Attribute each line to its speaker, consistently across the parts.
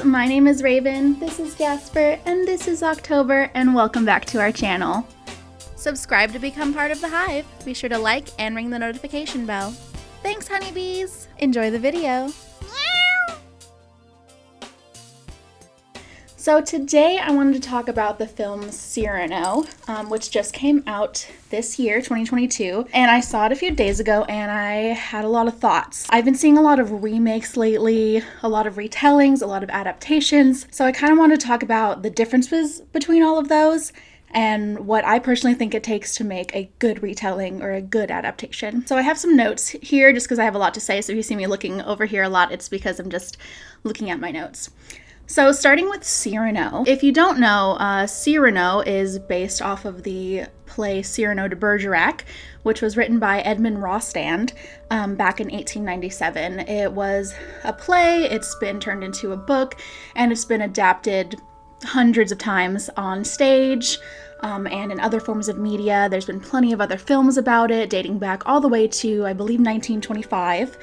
Speaker 1: my name is Raven, this is Jasper, and this is October, and welcome back to our channel. Subscribe to become part of the hive. Be sure to like and ring the notification bell. Thanks, honeybees! Enjoy the video. So today I wanted to talk about the film Cyrano, which just came out this year, 2022, and I saw it a few days ago and I had a lot of thoughts. I've been seeing a lot of remakes lately, a lot of retellings, a lot of adaptations, so I kind of want to talk about the differences between all of those and what I personally think it takes to make a good retelling or a good adaptation. So I have some notes here just because I have a lot to say, so if you see me looking over here a lot, it's because I'm just looking at my notes. So starting with Cyrano. If you don't know, Cyrano is based off of the play Cyrano De Bergerac, which was written by Edmond Rostand back in 1897. It was a play, it's been turned into a book, and it's been adapted hundreds of times on stage and in other forms of media. There's been plenty of other films about it, dating back all the way to, I believe, 1925.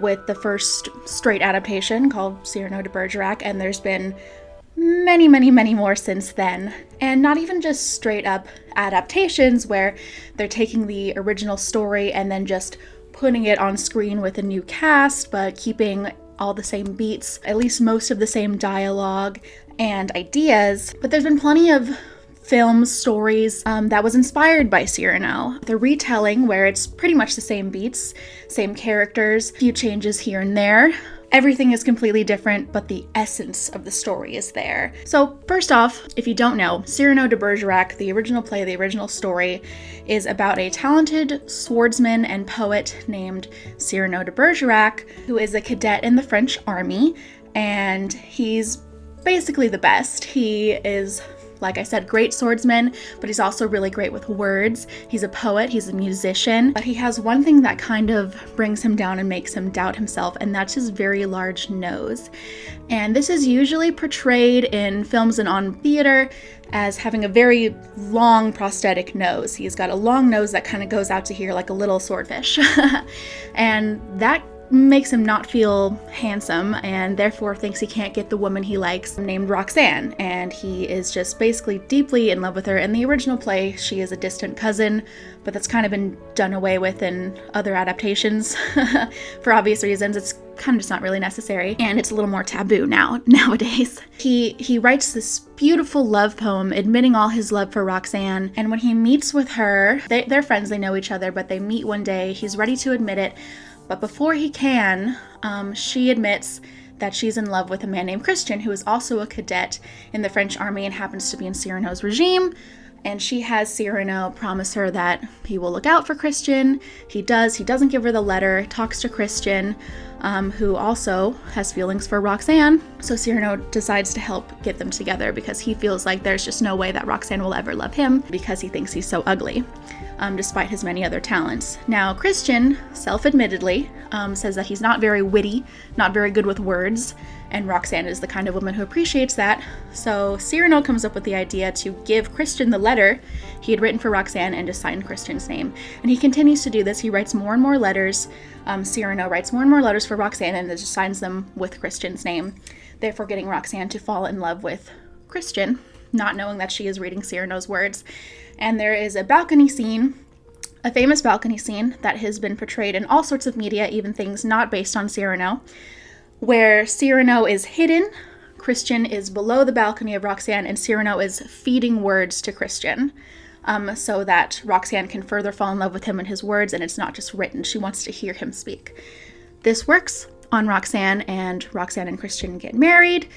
Speaker 1: With the first straight adaptation called Cyrano de Bergerac, and there's been many more since then. And not even just straight up adaptations where they're taking the original story and then just putting it on screen with a new cast, but keeping all the same beats, at least most of the same dialogue and ideas. But there's been plenty of film stories that was inspired by Cyrano. The retelling, where it's pretty much the same beats, same characters, few changes here and there. Everything is completely different, but the essence of the story is there. So first off, if you don't know, Cyrano de Bergerac, the original play, the original story, is about a talented swordsman and poet named Cyrano de Bergerac, who is a cadet in the French army, and he's basically the best. He is, like I said, great swordsman, but he's also really great with words. He's a poet, he's a musician, but he has one thing that kind of brings him down and makes him doubt himself, and that's his very large nose. And this is usually portrayed in films and on theater as having a very long prosthetic nose. He's got a long nose that kind of goes out to here like a little swordfish. And that makes him not feel handsome and therefore thinks he can't get the woman he likes named Roxanne, and he is just basically deeply in love with her. In the original play, she is a distant cousin, but that's kind of been done away with in other adaptations for obvious reasons. It's kind of just not really necessary, and it's a little more taboo nowadays. He writes this beautiful love poem admitting all his love for Roxanne, and when he meets with her, they're friends, they know each other, but they meet one day, he's ready to admit it. But before he can, she admits that she's in love with a man named Christian, who is also a cadet in the French army and happens to be in Cyrano's regime. And she has Cyrano promise her that he will look out for Christian. He does. He doesn't give her the letter, talks to Christian, who also has feelings for Roxanne. So Cyrano decides to help get them together because he feels like there's just no way that Roxanne will ever love him because he thinks he's so ugly, despite his many other talents. Now, Christian, self-admittedly, says that he's not very witty, not very good with words, and Roxanne is the kind of woman who appreciates that. So Cyrano comes up with the idea to give Christian the letter he had written for Roxanne and to sign Christian's name. And he continues to do this. He writes more and more letters. Cyrano writes more and more letters for Roxanne and just signs them with Christian's name, therefore getting Roxanne to fall in love with Christian, not knowing that she is reading Cyrano's words. And there is a balcony scene, a famous balcony scene that has been portrayed in all sorts of media, even things not based on Cyrano, where Cyrano is hidden, Christian is below the balcony of Roxanne, and Cyrano is feeding words to Christian so that Roxanne can further fall in love with him and his words, and it's not just written. She wants to hear him speak. This works on Roxanne, and Roxanne and Christian get married,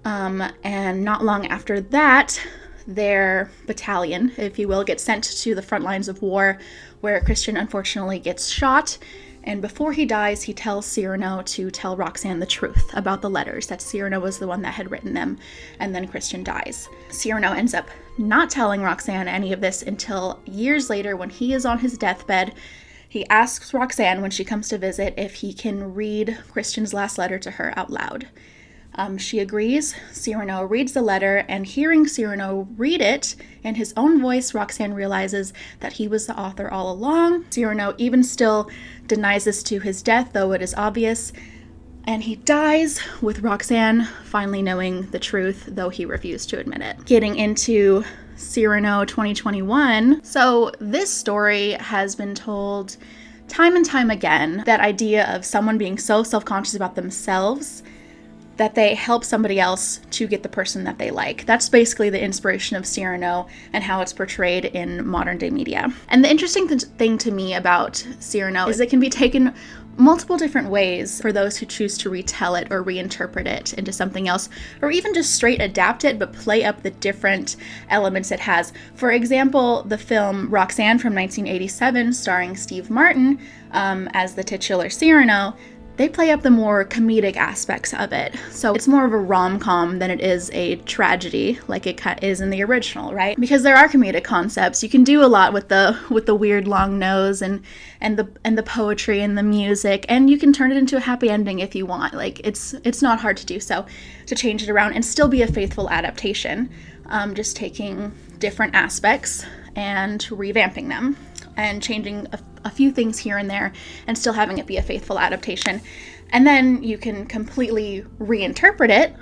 Speaker 1: and not long after that, their battalion, if you will, gets sent to the front lines of war, where Christian unfortunately gets shot. And before he dies, he tells Cyrano to tell Roxanne the truth about the letters, that Cyrano was the one that had written them, and then Christian dies. Cyrano ends up not telling Roxanne any of this until years later when he is on his deathbed. He asks Roxanne when she comes to visit if he can read Christian's last letter to her out loud. She agrees. Cyrano reads the letter, and hearing Cyrano read it in his own voice, Roxanne realizes that he was the author all along. Cyrano even still denies this to his death, though it is obvious. And he dies with Roxanne finally knowing the truth, though he refused to admit it. Getting into Cyrano 2021. So this story has been told time and time again, that idea of someone being so self-conscious about themselves that they help somebody else to get the person that they like. That's basically the inspiration of Cyrano and how it's portrayed in modern day media. And the interesting thing to me about Cyrano is it can be taken multiple different ways for those who choose to retell it or reinterpret it into something else, or even just straight adapt it but play up the different elements it has. For example, the film Roxanne from 1987, starring Steve Martin as the titular Cyrano, they play up the more comedic aspects of it. So it's more of a rom-com than it is a tragedy like it is in the original, right? Because there are comedic concepts. You can do a lot with the weird long nose and the poetry and the music, and you can turn it into a happy ending if you want. Like it's not hard to do so, to change it around and still be a faithful adaptation. Just taking different aspects and revamping them and changing a few things here and there and still having it be a faithful adaptation. And then you can completely reinterpret it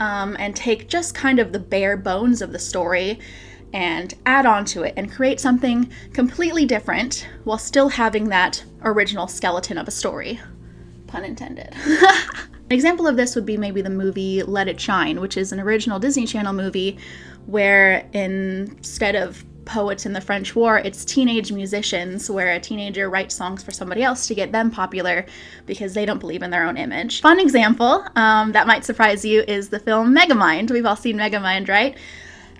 Speaker 1: and take just kind of the bare bones of the story and add on to it and create something completely different while still having that original skeleton of a story. Pun intended. An example of this would be maybe the movie Let It Shine, which is an original Disney Channel movie where instead of poets in the French War, it's teenage musicians, where a teenager writes songs for somebody else to get them popular because they don't believe in their own image. Fun example that might surprise you is the film Megamind. We've all seen Megamind, right?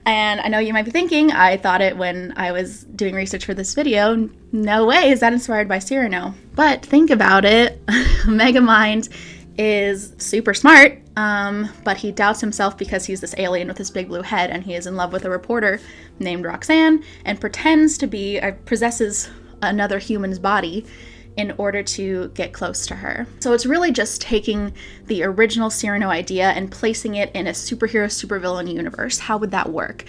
Speaker 1: And I know you might be thinking, I thought it when I was doing research for this video, no way is that inspired by Cyrano. But think about it, Megamind is super smart, but he doubts himself because he's this alien with this big blue head, and he is in love with a reporter named Roxanne and pretends to be, possesses another human's body in order to get close to her. So it's really just taking the original Cyrano idea and placing it in a superhero, supervillain universe. How would that work?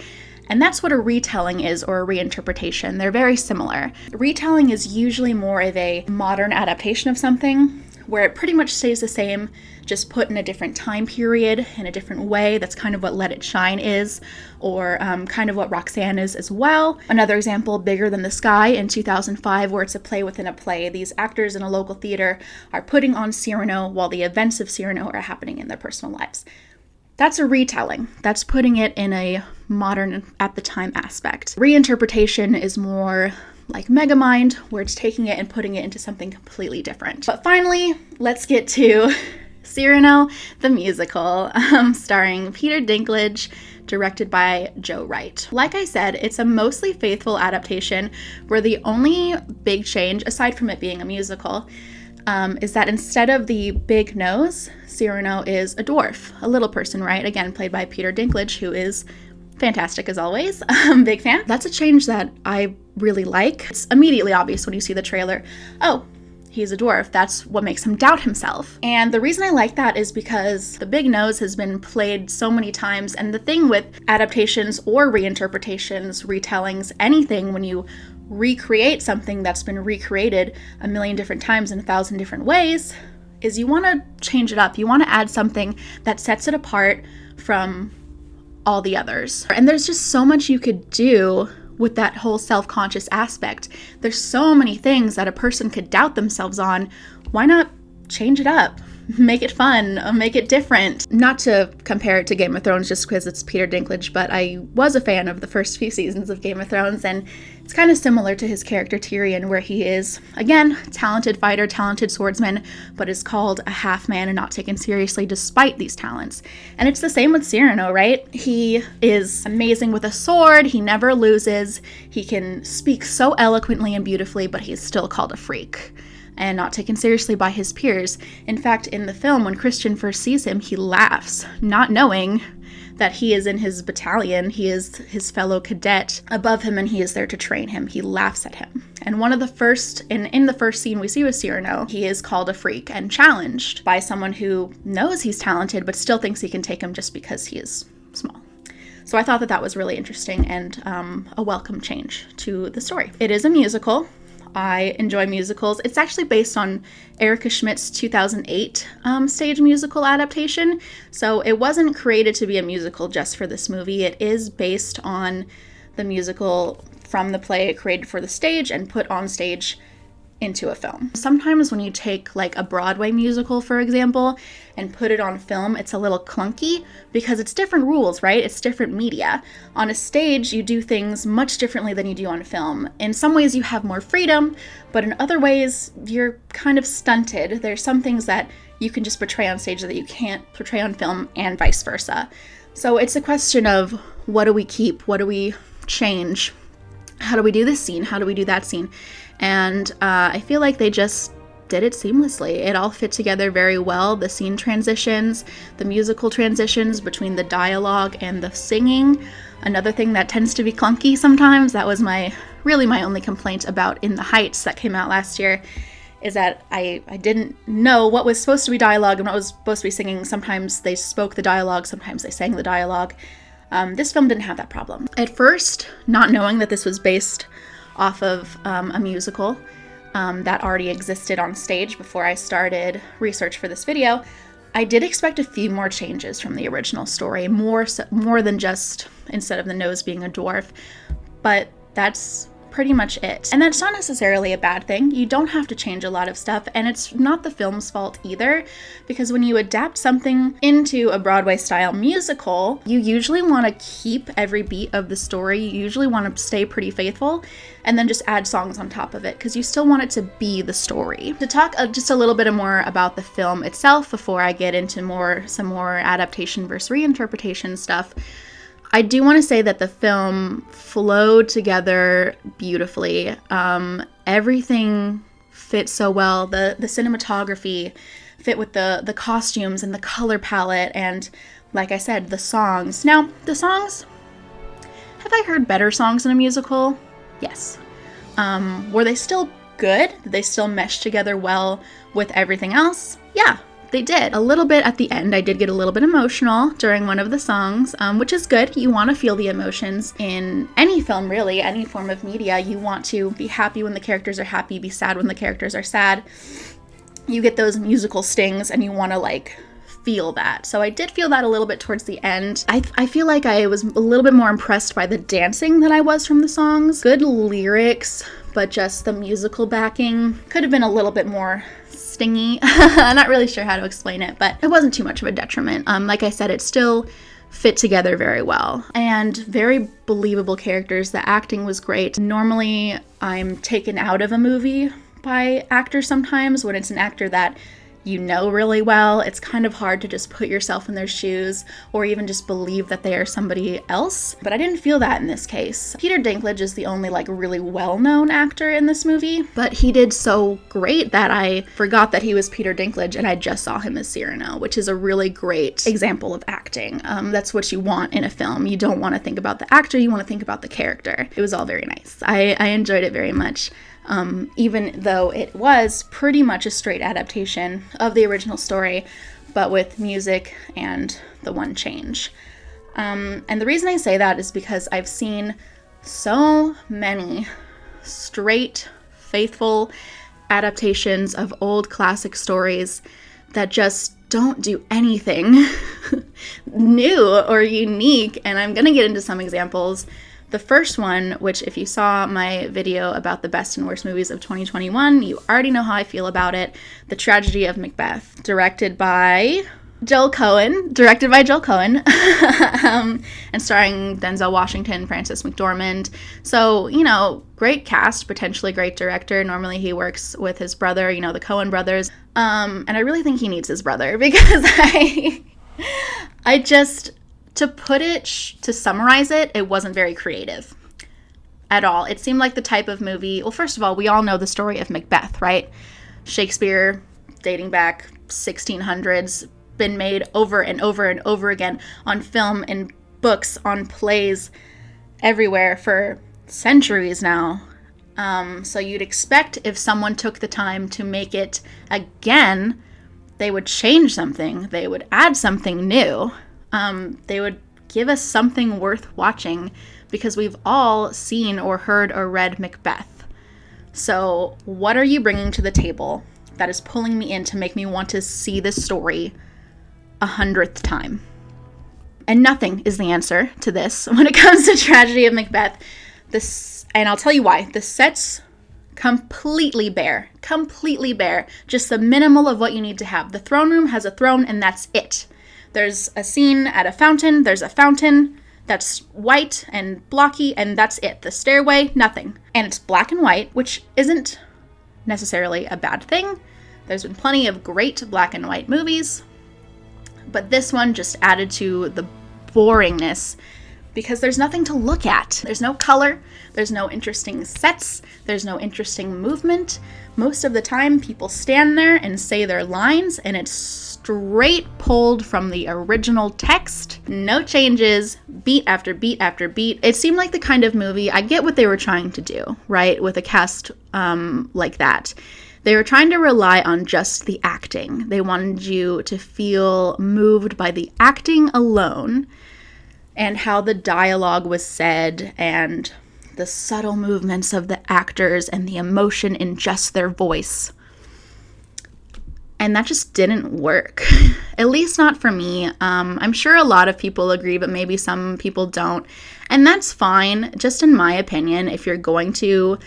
Speaker 1: And that's what a retelling is, or a reinterpretation. They're very similar. Retelling is usually more of a modern adaptation of something, where it pretty much stays the same, just put in a different time period, in a different way. That's kind of what Let It Shine is, or kind of what Roxanne is as well. Another example, Bigger Than the Sky in 2005, where it's a play within a play. These actors in a local theater are putting on Cyrano while the events of Cyrano are happening in their personal lives. That's a retelling. That's putting it in a modern, at the time aspect. Reinterpretation is more like Megamind, where it's taking it and putting it into something completely different. But finally, let's get to Cyrano the Musical, starring Peter Dinklage, directed by Joe Wright. Like I said, it's a mostly faithful adaptation where the only big change, aside from it being a musical, is that instead of the big nose, Cyrano is a dwarf, a little person, right? Again, played by Peter Dinklage, who is fantastic as always. Big fan. That's a change that I really like. It's immediately obvious when you see the trailer. Oh, he's a dwarf. That's what makes him doubt himself. And the reason I like that is because the big nose has been played so many times, and the thing with adaptations or reinterpretations, retellings, anything, when you recreate something that's been recreated a million different times in 1,000 different ways, is you want to change it up. You want to add something that sets it apart from all the others. And there's just so much you could do with that whole self-conscious aspect. There's so many things that a person could doubt themselves on. Why not change it up? Make it fun, make it different. Not to compare it to Game of Thrones just because it's Peter Dinklage, but I was a fan of the first few seasons of Game of Thrones, and it's kind of similar to his character Tyrion, where he is, again, talented fighter, talented swordsman, but is called a half-man and not taken seriously despite these talents. And it's the same with Cyrano, right? He is amazing with a sword, he never loses, he can speak so eloquently and beautifully, but he's still called a freak and not taken seriously by his peers. In fact, in the film, when Christian first sees him, he laughs, not knowing that he is in his battalion, he is his fellow cadet above him, and he is there to train him. He laughs at him. And in the first scene we see with Cyrano, he is called a freak and challenged by someone who knows he's talented, but still thinks he can take him just because he is small. So I thought that was really interesting and a welcome change to the story. It is a musical. I enjoy musicals. It's actually based on Erica Schmidt's 2008 stage musical adaptation. So it wasn't created to be a musical just for this movie. It is based on the musical from the play created for the stage and put on stage into a film. Sometimes when you take like a Broadway musical, for example, and put it on film, it's a little clunky because it's different rules, right? It's different media. On a stage, you do things much differently than you do on film. In some ways, you have more freedom, but in other ways, you're kind of stunted. There's some things that you can just portray on stage that you can't portray on film, and vice versa. So it's a question of, what do we keep? What do we change? How do we do this scene? How do we do that scene? And I feel like they just did it seamlessly. It all fit together very well. The scene transitions, the musical transitions between the dialogue and the singing. Another thing that tends to be clunky sometimes, that was really my only complaint about In the Heights that came out last year, is that I didn't know what was supposed to be dialogue and what was supposed to be singing. Sometimes they spoke the dialogue, sometimes they sang the dialogue. This film didn't have that problem. At first, not knowing that this was based off of a musical that already existed on stage before I started research for this video, I did expect a few more changes from the original story, more than just instead of the nose being a dwarf, but that's pretty much it. And that's not necessarily a bad thing. You don't have to change a lot of stuff, and it's not the film's fault either, because when you adapt something into a Broadway style musical, you usually want to keep every beat of the story. You usually want to stay pretty faithful and then just add songs on top of it, because you still want it to be the story. To talk just a little bit more about the film itself before I get into some more adaptation versus reinterpretation stuff, I do want to say that the film flowed together beautifully. Everything fit so well. The cinematography fit with the costumes and the color palette, and like I said, the songs. Now, the songs, have I heard better songs in a musical? Yes. Were they still good? Did they still mesh together well with everything else? Yeah. They did. A little bit at the end, I did get a little bit emotional during one of the songs, which is good. You want to feel the emotions in any film, really, any form of media. You want to be happy when the characters are happy, be sad when the characters are sad. You get those musical stings and you want to feel that. So I did feel that a little bit towards the end. I feel like I was a little bit more impressed by the dancing than I was from the songs. Good lyrics, but just the musical backing could have been a little bit more stingy. I'm not really sure how to explain it, but it wasn't too much of a detriment. Like I said, it still fit together very well. And very believable characters. The acting was great. Normally, I'm taken out of a movie by actors sometimes when it's an actor that you know really well. It's kind of hard to just put yourself in their shoes or even just believe that they are somebody else. But I didn't feel that in this case. Peter Dinklage is the only really well-known actor in this movie, but he did so great that I forgot that he was Peter Dinklage and I just saw him as Cyrano, which is a really great example of acting. That's what you want in a film. You don't want to think about the actor, you want to think about the character. It was all very nice. I enjoyed it very much. Even though it was pretty much a straight adaptation of the original story, but with music and the one change. And the reason I say that is because I've seen so many straight, faithful adaptations of old classic stories that just don't do anything new or unique, and I'm gonna get into some examples. The first one, which if you saw my video about the best and worst movies of 2021, you already know how I feel about it. The Tragedy of Macbeth, directed by Joel Cohen, and starring Denzel Washington, Frances McDormand. So, great cast, potentially great director. Normally he works with his brother, the Cohen brothers. And I really think he needs his brother because to summarize it, it wasn't very creative at all. It seemed like the type of movie, well, first of all, we all know the story of Macbeth, right? Shakespeare, dating back 1600s, been made over and over and over again on film, in books, on plays, everywhere for centuries now. So you'd expect if someone took the time to make it again, they would change something, they would add something new. They would give us something worth watching because we've all seen or heard or read Macbeth. So what are you bringing to the table that is pulling me in to make me want to see this story 100th time? And nothing is the answer to this when it comes to Tragedy of Macbeth. And I'll tell you why. The set's completely bare. Just the minimal of what you need to have. The throne room has a throne, and that's it. There's a scene at a fountain. There's a fountain that's white and blocky, and that's it. The stairway, nothing. And it's black and white, which isn't necessarily a bad thing. There's been plenty of great black and white movies, but this one just added to the boringness because there's nothing to look at. There's no color, there's no interesting sets, there's no interesting movement. Most of the time, people stand there and say their lines, and it's straight pulled from the original text. No changes, beat after beat after beat. It seemed like the kind of movie, I get what they were trying to do, right, with a cast like that. They were trying to rely on just the acting. They wanted you to feel moved by the acting alone and how the dialogue was said and the subtle movements of the actors and the emotion in just their voice. And that just didn't work, at least not for me. I'm sure a lot of people agree, but maybe some people don't. And that's fine, just in my opinion, if you're going to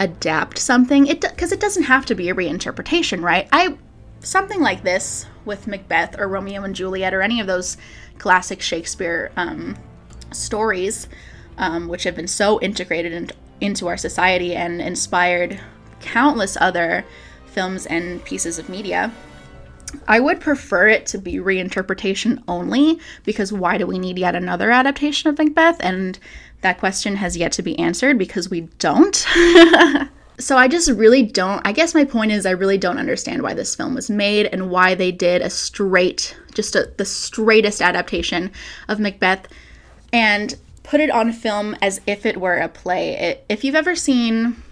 Speaker 1: adapt something, because it doesn't have to be a reinterpretation, right? Something like this with Macbeth or Romeo and Juliet or any of those classic Shakespeare stories, which have been so integrated into our society and inspired countless other films and pieces of media. I would prefer it to be reinterpretation only, because why do we need yet another adaptation of Macbeth? And that question has yet to be answered because we don't. So I just really don't, I guess my point is I really don't understand why this film was made and why they did the straightest adaptation of Macbeth and put it on film as if it were a play. If you've ever seen,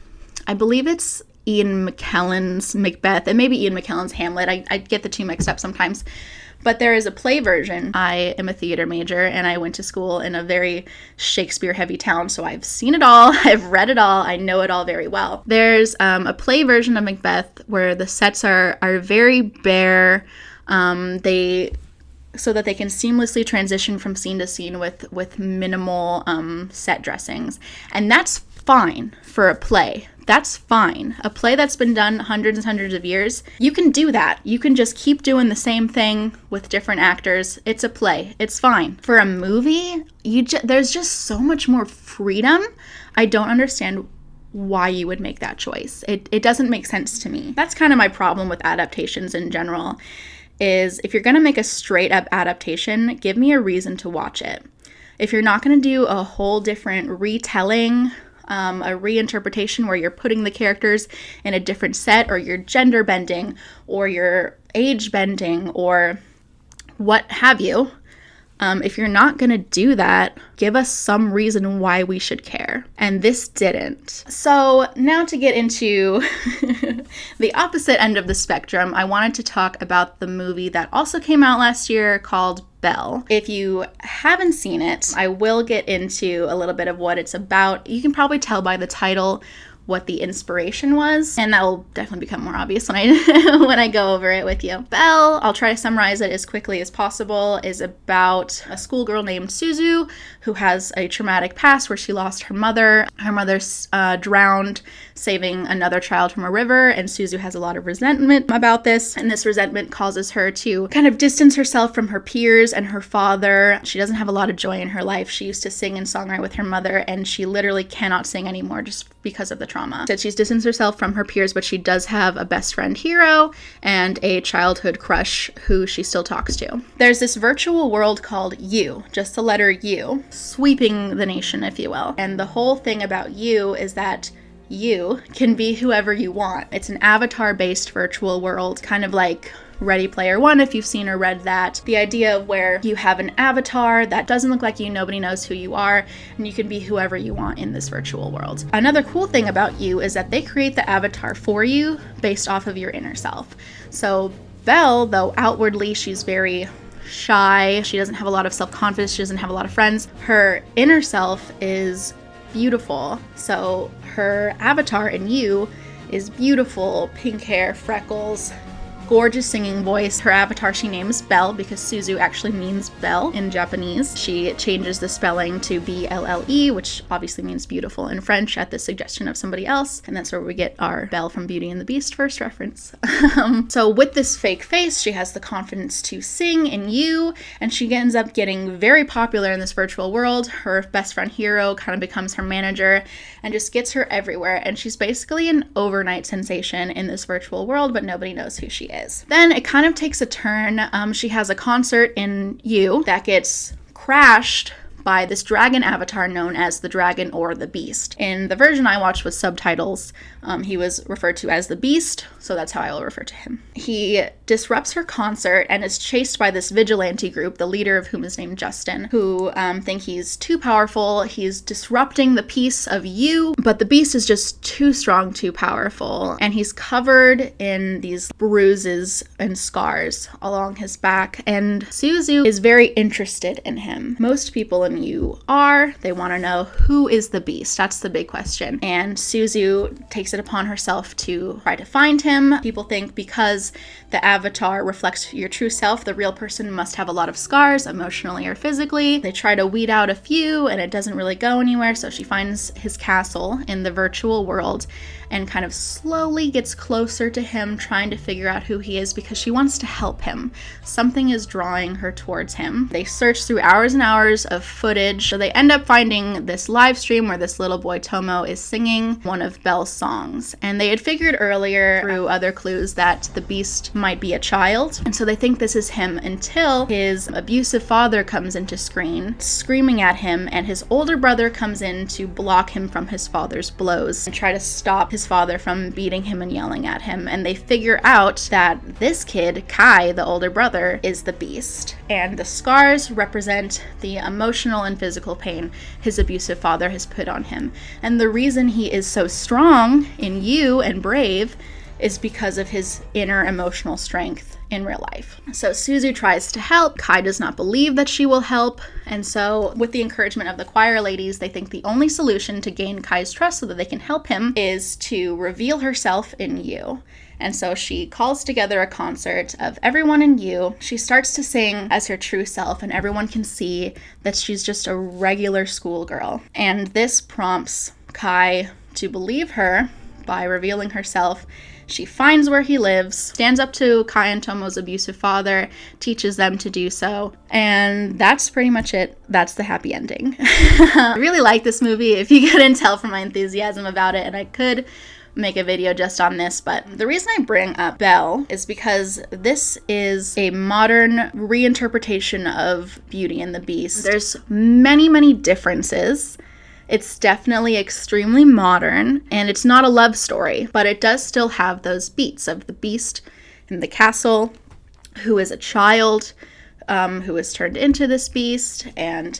Speaker 1: I believe it's Ian McKellen's Macbeth, and maybe Ian McKellen's Hamlet. I get the two mixed up sometimes. But there is a play version. I am a theater major, and I went to school in a very Shakespeare-heavy town, so I've seen it all, I've read it all, I know it all very well. There's a play version of Macbeth where the sets are very bare, so that they can seamlessly transition from scene to scene with minimal set dressings. And that's fine for a play. That's fine. A play that's been done hundreds and hundreds of years, you can do that. You can just keep doing the same thing with different actors. It's a play. It's fine. For a movie, there's just so much more freedom. I don't understand why you would make that choice. It doesn't make sense to me. That's kind of my problem with adaptations in general, is if you're going to make a straight up adaptation, give me a reason to watch it. If you're not going to do a whole different retelling, a reinterpretation where you're putting the characters in a different set, or you're gender bending, or you're age bending, or what have you. If you're not going to do that, give us some reason why we should care. And this didn't. So now to get into the opposite end of the spectrum, I wanted to talk about the movie that also came out last year called Belle. If you haven't seen it, I will get into a little bit of what it's about. You can probably tell by the title what the inspiration was, and that will definitely become more obvious when I go over it with you. Belle, I'll try to summarize it as quickly as possible, is about a schoolgirl named Suzu who has a traumatic past where she lost her mother. Her mother drowned saving another child from a river, and Suzu has a lot of resentment about this, and this resentment causes her to kind of distance herself from her peers and her father. She doesn't have a lot of joy in her life. She used to sing and songwrite with her mother, and she literally cannot sing anymore just because of the trauma. That she's distanced herself from her peers, but she does have a best friend hero and a childhood crush who she still talks to. There's this virtual world called U, just the letter U, sweeping the nation, if you will. And the whole thing about U is that you can be whoever you want. It's an avatar-based virtual world, kind of like Ready Player One, if you've seen or read that. The idea of where you have an avatar that doesn't look like you, nobody knows who you are, and you can be whoever you want in this virtual world. Another cool thing about you is that they create the avatar for you based off of your inner self. So Belle, though outwardly she's very shy, she doesn't have a lot of self-confidence, she doesn't have a lot of friends, her inner self is beautiful. So her avatar in You is beautiful, pink hair, freckles, gorgeous singing voice. Her avatar she names Belle because Suzu actually means Belle in Japanese. She changes the spelling to B-L-L-E, which obviously means beautiful in French at the suggestion of somebody else. And that's where we get our Belle from Beauty and the Beast first reference. So with this fake face, she has the confidence to sing in You, and she ends up getting very popular in this virtual world. Her best friend Hiro kind of becomes her manager and just gets her everywhere. And she's basically an overnight sensation in this virtual world, but nobody knows who she is. Then it kind of takes a turn. She has a concert in You that gets crashed by this dragon avatar known as the Dragon or the Beast. In the version I watched with subtitles, he was referred to as the Beast, so that's how I will refer to him. He disrupts her concert and is chased by this vigilante group, the leader of whom is named Justin, who think he's too powerful. He's disrupting the peace of You, but the Beast is just too strong, too powerful, and he's covered in these bruises and scars along his back, and Suzu is very interested in him. Most people in You are. They want to know, who is the Beast? That's the big question. And Suzu takes it upon herself to try to find him. People think because the avatar reflects your true self, the real person must have a lot of scars, emotionally or physically. They try to weed out a few, and it doesn't really go anywhere, so she finds his castle in the virtual world and kind of slowly gets closer to him, trying to figure out who he is because she wants to help him. Something is drawing her towards him. They search through hours and hours of footage, so they end up finding this live stream where this little boy Tomo is singing one of Belle's songs. And they had figured earlier through other clues that the Beast might be a child, and so they think this is him until his abusive father comes into screen, screaming at him, and his older brother comes in to block him from his father's blows and try to stop his father from beating him and yelling at him. And they figure out that this kid, Kai, the older brother, is the Beast, and the scars represent the emotional and physical pain his abusive father has put on him. And the reason he is so strong in You and brave is because of his inner emotional strength in real life. So Suzu tries to help. Kai does not believe that she will help. And so with the encouragement of the choir ladies, they think the only solution to gain Kai's trust so that they can help him is to reveal herself in You. And so she calls together a concert of everyone in You. She starts to sing as her true self, and everyone can see that she's just a regular schoolgirl. And this prompts Kai to believe her by revealing herself. She finds where he lives, stands up to Kai and Tomo's abusive father, teaches them to do so, and that's pretty much it. That's the happy ending. I really like this movie, if you couldn't tell from my enthusiasm about it, and I could make a video just on this, but the reason I bring up Belle is because this is a modern reinterpretation of Beauty and the Beast. There's many differences. It's definitely extremely modern, and it's not a love story, but it does still have those beats of the Beast in the castle, who is a child, who is turned into this beast, and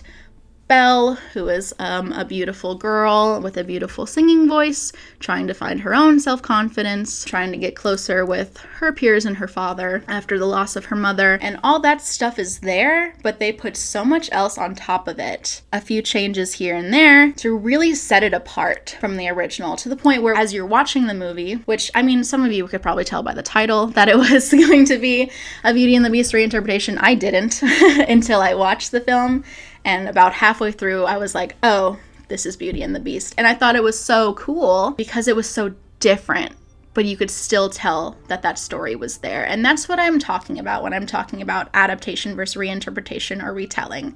Speaker 1: Belle, who is a beautiful girl with a beautiful singing voice, trying to find her own self-confidence, trying to get closer with her peers and her father after the loss of her mother. And all that stuff is there, but they put so much else on top of it. A few changes here and there to really set it apart from the original, to the point where as you're watching the movie, which, I mean, some of you could probably tell by the title that it was going to be a Beauty and the Beast reinterpretation. I didn't until I watched the film. And about halfway through, I was like, oh, this is Beauty and the Beast. And I thought it was so cool because it was so different, but you could still tell that that story was there. And that's what I'm talking about when I'm talking about adaptation versus reinterpretation or retelling,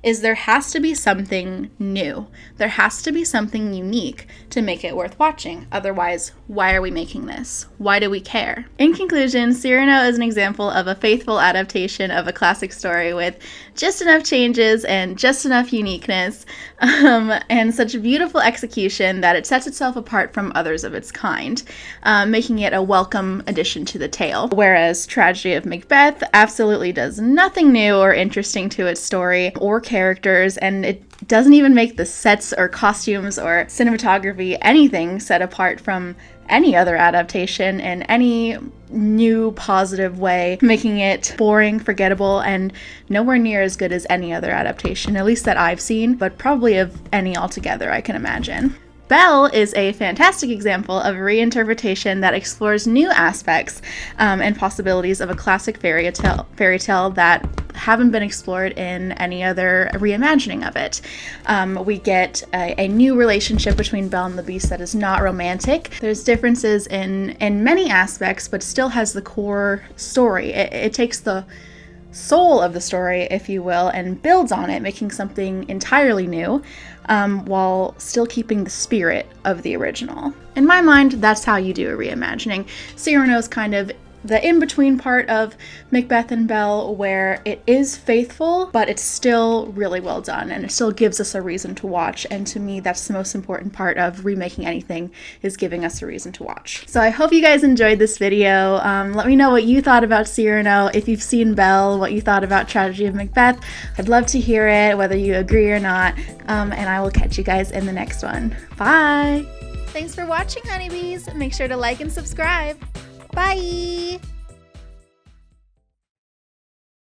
Speaker 1: is there has to be something new. There has to be something unique to make it worth watching. Otherwise, why are we making this? Why do we care? In conclusion, Cyrano is an example of a faithful adaptation of a classic story with just enough changes and just enough uniqueness, and such beautiful execution that it sets itself apart from others of its kind, making it a welcome addition to the tale. Whereas Tragedy of Macbeth absolutely does nothing new or interesting to its story or characters, and it doesn't even make the sets or costumes or cinematography anything set apart from any other adaptation in any new positive way, making it boring, forgettable, and nowhere near as good as any other adaptation, at least that I've seen, but probably of any altogether I can imagine. Belle is a fantastic example of a reinterpretation that explores new aspects and possibilities of a classic fairy tale that haven't been explored in any other reimagining of it. We get a new relationship between Belle and the Beast that is not romantic. There's differences in many aspects, but still has the core story. It takes the soul of the story, if you will, and builds on it, making something entirely new, while still keeping the spirit of the original. In my mind, that's how you do a reimagining. Cyrano's kind of the in-between part of Macbeth and Belle, where it is faithful, but it's still really well done, and it still gives us a reason to watch, and to me, that's the most important part of remaking anything, is giving us a reason to watch. So I hope you guys enjoyed this video. Let me know what you thought about Cyrano, if you've seen Belle, what you thought about Tragedy of Macbeth. I'd love to hear it, whether you agree or not, and I will catch you guys in the next one. Bye! Thanks for watching, honeybees! Make sure to like and subscribe. Bye!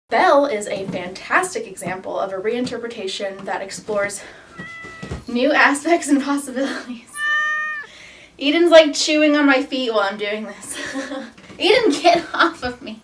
Speaker 1: Belle is a fantastic example of a reinterpretation that explores new aspects and possibilities. Eden's like chewing on my feet while I'm doing this. Eden, get off of me!